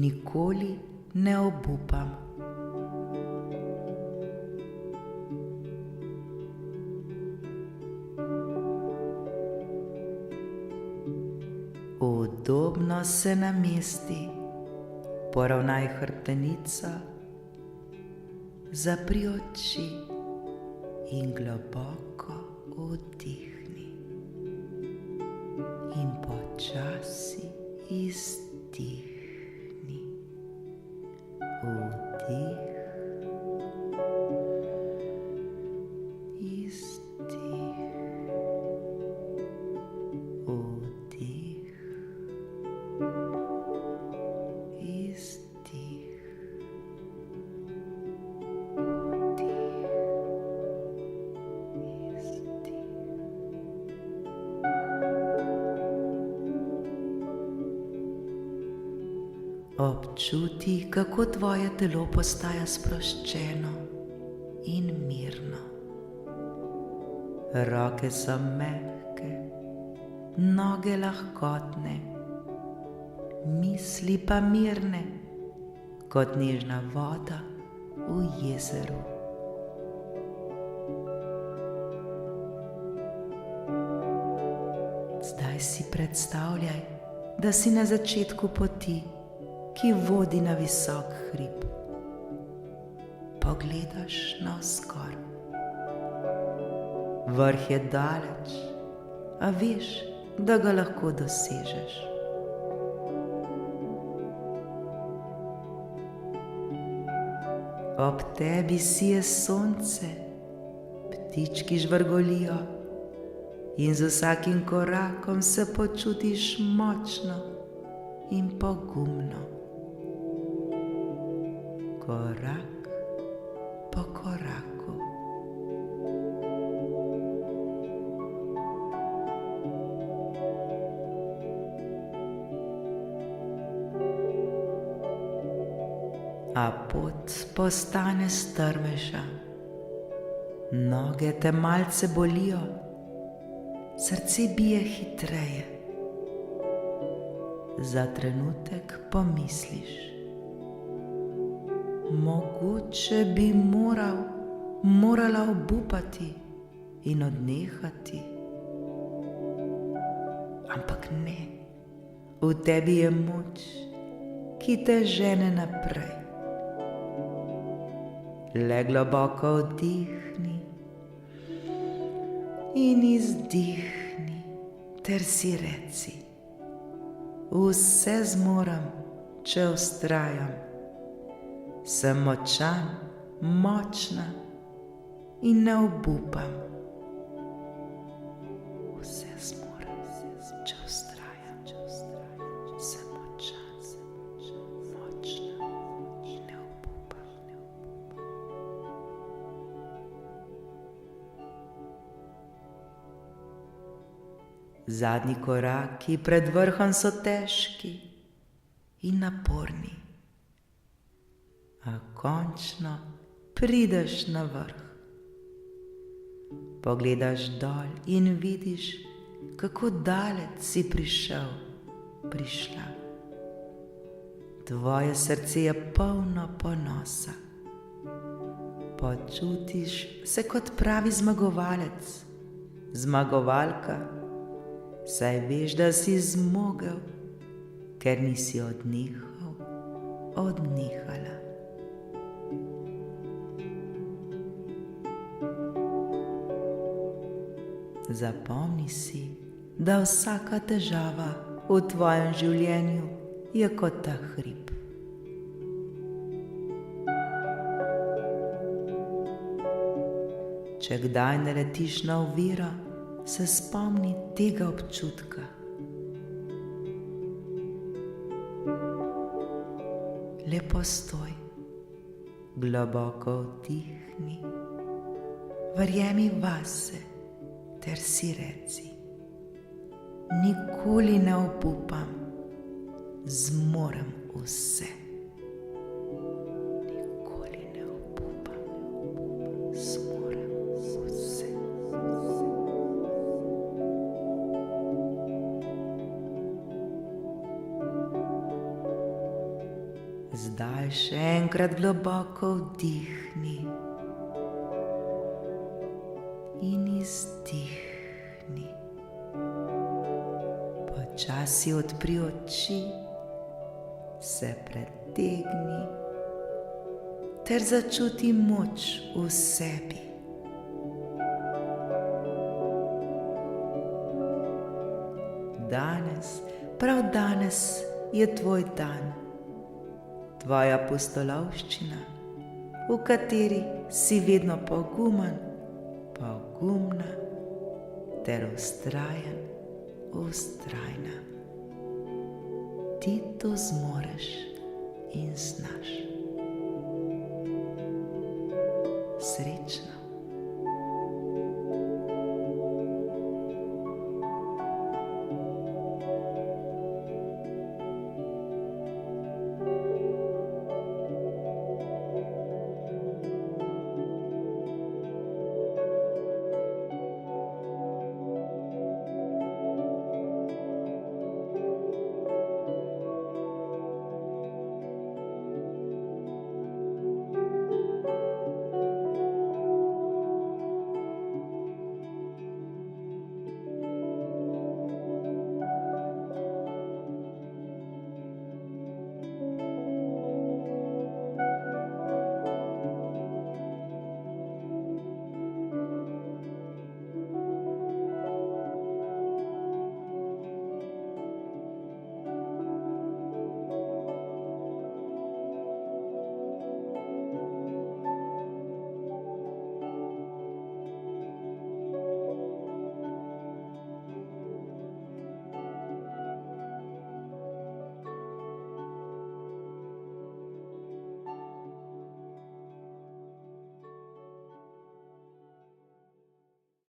nikoli ne obupam. Udobno se namesti, poravnaj hrbtenico, zapri oči in globoko vdihni. In počasi izdihni. Vdih, izdih, vdih, izdih, vdih, izdih. Občuti, kako tvoje telo postaja sproščeno in mirno. Roke so mehke, noge lahkotne, misli pa mirne, kot nežna voda v jezeru. Zdaj si predstavljaj, da si na začetku poti, ki vodi na visok hrib. Pogledaš navzgor. Vrh je daleč, a veš, da ga lahko dosežeš. Ob tebi sije sonce, ptički žvrgolijo in z vsakim korakom se počutiš močno in pogumno. Korak po koraku. A pot postane strmejša, noge te malce bolijo, srce bije hitreje. Za trenutek pomisliš: mogoče bi morala obupati in odnehati. Ampak ne, v tebi je moč, ki te žene naprej. Le globoko vdihni in izdihni ter si reci: vse zmorem, če vztrajam. Sem močan, močna in ne obupam. Vse zmorem, če vztrajam. Sem močan, močna in ne obupam. Zadnji koraki pred vrhom so težki in naporni. A končno prideš na vrh. Pogledaš dol in vidiš, kako daleč si prišla. Tvoje srce je polno ponosa. Počutiš se kot pravi zmagovalec, zmagovalka, saj veš, da si zmogel, ker nisi odnehala. Zapomni si, da vsaka težava v tvojem življenju je kot ta hrib. Če kdaj naletiš na oviro, se spomni tega občutka. Le postoj, globoko vdihni, verjemi vase ter si reci: nikoli ne obupam, zmorem vse. Nikoli ne obupam, zmorem vse. Zdaj še enkrat globoko vdihni in izdihni. Počasi odpri oči, se pretegni ter začuti moč v sebi. Danes, prav danes je tvoj dan, tvoja pustolovščina, v kateri si vedno pogumen, pogumna ter vztrajen, vztrajna. Ti to zmoreš in znaš.